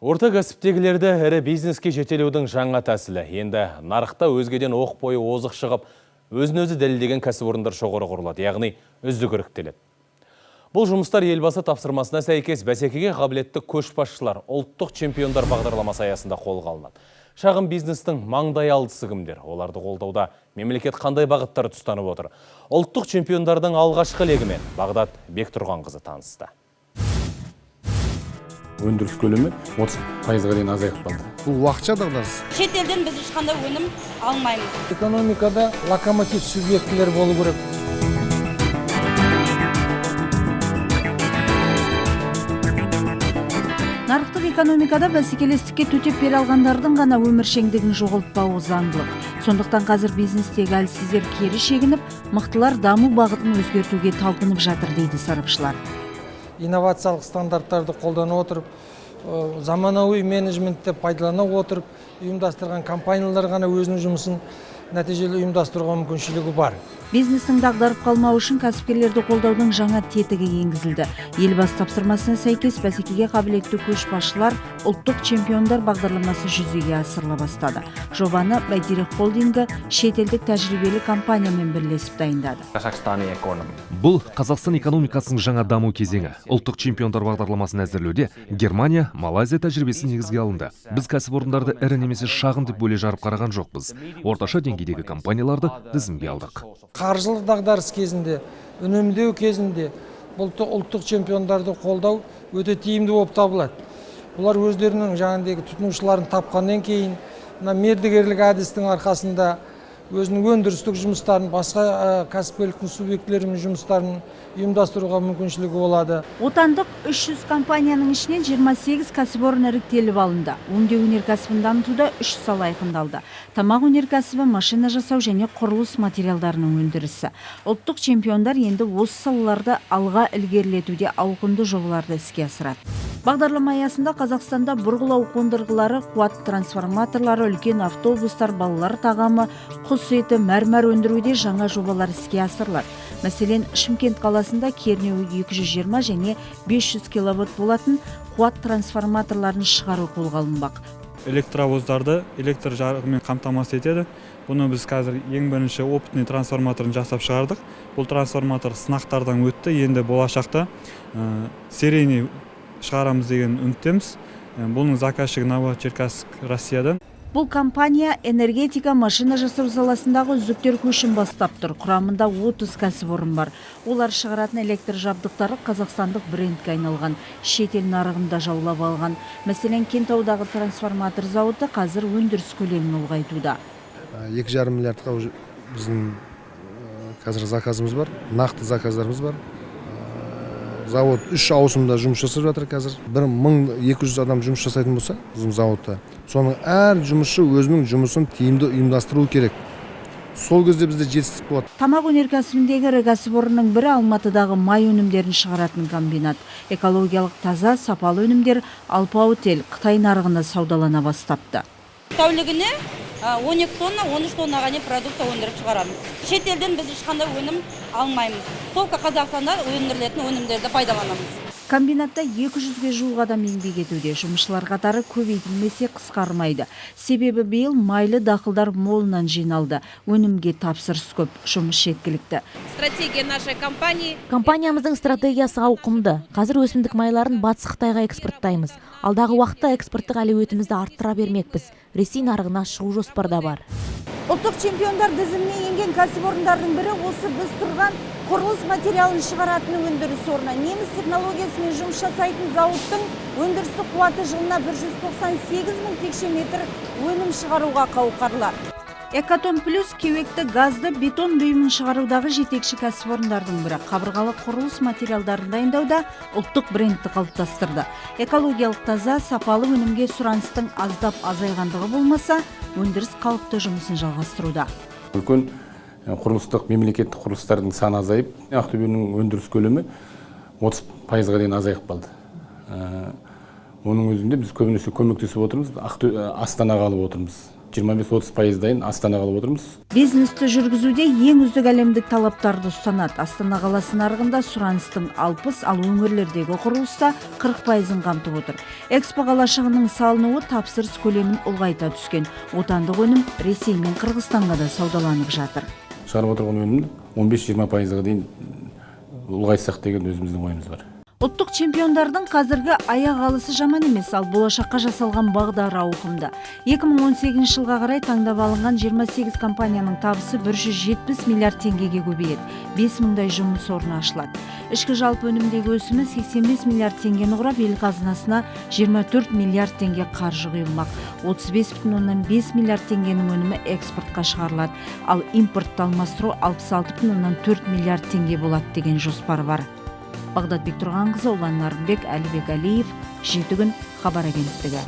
Орта кәсіптегілерді әрі бизнеске жетелеудің жаңа тәсілі. Енді нарықта өзгеден оқ бойы озық шығып, өзін-өзі дәлелдеген кәсіпорындар шоғыры құрылады, яғни үздік іріктеледі. Бұл жұмыстар елбасы тапсырмасына сәйкес бәсекеге қабілетті көшбасшылар ұлттық чемпиондар бағдарламасы аясында қолға алынады. Шағын бизнестің маңдай алдысы кімдер? Оларды қолдауда мемлекет қандай бағыттар тұстанып отыр? Ұлттық чемпиондардың алғашқы легімен Бағдат Бектұрғанқызы танысты. Өндіріс көлемі 30%-ға дейін азайып қалды. Бұл уақытша дағдарыс. Шетелден біз ешқандай өнім алмаймыз. Экономикада локомотив субъектілер болу керек. Нарықтық экономикада бәсекелестікке төтеп бере алғандардың ғана өміршеңдігін жоғалтпауы заңдылық. Сондықтан қазір бизнестегі әлсіздер кері шегініп, мықтылар даму бағытын өзгертуге талпынып жатыр дейді сарапшылар. Инновациялық стандарттарды қолдана отырып, заманауи менеджментті пайдалана отырып, ұйымдастырған компаниялар ғана өзінің жұмысын нәтижелі ұйымдастыруға мүмкіншілігі бар. Бизнестің дағдарып қалмау үшін кәсіпкерлерді қолдаудың жаңа тетігі енгізілді. Елбасы тапсырмасына сәйкес бәсекеге қабілетті көшбасшылар ұлттық чемпиондар бағдарламасы жүзеге асырыла бастады. Жобаны Бәйтерек холдингі шетелдік тәжірибелі компаниямен бірлесіп дайындады. Бұл Қазақстан экономикасының жаңа даму кезеңі. Ұлттық чемпиондар бағдарламасын әзірлеуде Германия, Малайзия тәжірибесі негізге алынды. Біз кәсіпорындарды ірі немесе шағын деп бөле жарып қараған жоқпыз. Орташа деңгейдегі компанияларды тізімге алдық. Қаржылық дағдарыс кезінде, үнемдеу кезінде ұлттық чемпиондарды қолдау өте тиімді болып табылады. Бұлар өздерінің жаңағыдегі тұтынушыларын тапқаннан кейін, мердігерлік әдістің арқасында өзінің өндірістік жұмыстарын, басқа кәсіпкерліктің субъектілерінің жұмыстарын ұйымдастыруға мүмкіншілігі болады. Отандық 300 компанияның ішінен 28 кәсіпорын іріктеліп алынды. Өңдеу өнеркәсібін дамытуда 3 сала айқындалды. Тамақ өнеркәсібі, машина жасау және құрылыс материалдарының өндірісі. Ұлттық чемпиондар енді осы салаларды алға ілгерілетуде ауқымды жобаларды іске асырады. Бағдарлама аясында Қазақстанда бұрғылау қондырғылары, қуат трансформаторлары, үлкен автобустар, балалар тағамы, құс еті, мәрмәр өндіруде жаңа жобалар іске асырылады. Мәселен, Шымкент қаласында кернеуі 220 және 500 киловатт болатын қуат трансформаторларын шығару қолға алынбақ. Электровоздарды электр жарығымен қамтамасыз етеді. Бұны біз қазір ең бірінші опытный трансформаторын жасап шығардық. Бұл трансформатор сынақтардан өтті. Енді болашақта серийный шығарамыз деген үміттеміз. Бұның заказчигі Новочеркасск, Россиядан. Бұл компания энергетика, машина жасау саласындағы үздіктер көшін бастап тұр. Құрамында 30 кәсіпорын бар. Олар шығаратын электр жабдықтары қазақстандық брендке айналған, шетел нарығында жаулап алған. Мәселен, Кентаудағы трансформатор зауыты қазір өндіріс көлемін ұлғайтуда. 2,5 миллиардқа біздің қазір заказымыз бар, нақты заказдарымыз бар. Завод 3 ауысымда жұмыс жасап жатыр қазір. 1200 адам жұмыс жасайтын болса, біздің заводта. Соның әр жұмысшы өзінің жұмысын тиімді ұйымдастыру керек. Сол кезде бізде жетістік болады. Тамақ өнеркәсібіндегі ірі кәсіпорынның бірі Алматыдағы май өнімдерін шығаратын комбинат. Экологиялық таза, сапалы өнімдер Алпауытел Қытай нарығына саудалана бастапты. Тәулігіне 12 тонна, 13 тоннаға дейін продукция өндіріп шығарамыз. Шетелден біз ешқандай өнім алмаймыз. Только Қазақстанда өндірілетін өнімдерді пайдаланамыз. Комбинатта 200-ге жуық адам еңбек етуде. Жұмысшылар қатары көбейтілмесе қысқармайды. Себебі биыл майлы дақылдар молынан жиналды. Өнімге тапсырыс көп, жұмыс жеткілікті. Стратегия нашей компании. Компаниямыздың стратегиясы ауқымды. Қазір өсімдік майларын Батыс Қытайға экспорттаймыз. Алдағы уақытта экспорттық әлеуетімізді арттыра бермекпіз. Ресей нарығына шығу жоспарда бар. Ұлттық чемпиондар тізіміне енген кәсіпорындардың бірі осы біз тұрған құрылыс материалын шығаратын өндіріс орны. Неміс технологиясымен жұмыс жасайтын зауыттың өндірістік қуаты жылына 198 мың текше метр өнім шығаруға қауқарлы. Экатон плюс кеуекті газды бетон бұйымын шығарудағы жетекші кәсіпорындардың бірі. Қабырғалық құрылыс материалдарын дайындауда ұлттық брендті қалыптастырды. Экологиялық таза, сапалы өнімге сұраныстың аздап азайғандығы болмаса, өндіріс қалыпты жұмысын жалғастыруда. Үлкен құрылыстық мемлекеттік құрылыстардың саны азайып, Ақтөбенің өндіріс көлемі 30%-ға дейін азайып қалды. Оның өзінде біз көбінесе көмектесіп отырмыз, Астанаға алып отырмыз. 25-30% Астанаға алып отырмыз. Бизнесті жүргізуде ең үздік әлемдік талаптарды ұстанады. Астана қаласы нарығында сұраныстың 60, ал өңірлердегі құрылыста 40%-ын қамтып отыр. Экспо қалашығының салынуы тапсырыс көлемін ұлғайта түскен. Отандық өнім Ресей мен Қырғызстанға да саудаланып жатыр. Шығарып отырған өнімді 15-20%-ға дейін ұлғайтсақ деген өзіміздің ойымыз бар. Ұлттық чемпиондардың қазіргі аяқ алысы жаман емес, ал болашаққа жасалған бағдар ауқымды. 2018 жылға қарай таңдап алынған 28 компанияның табысы 170 миллиард теңгеге көбейеді. 5000-дай жұмыс орны ашылады. Ішкі жалпы өнімдегі өсімі 85 миллиард теңгені құрап, ел қазынасына 24 миллиард теңге қаржы құйылмақ. 35,5 миллиард теңгенің өнімі экспортқа шығарылады, ал импортты алмастыру 66,4 миллиард теңге болады деген жоспар бар. Бағдат Бектұрғанқызы, Ұлан Нарынбек, Әлібек Әлиев, 7 күн хабар агенттігі.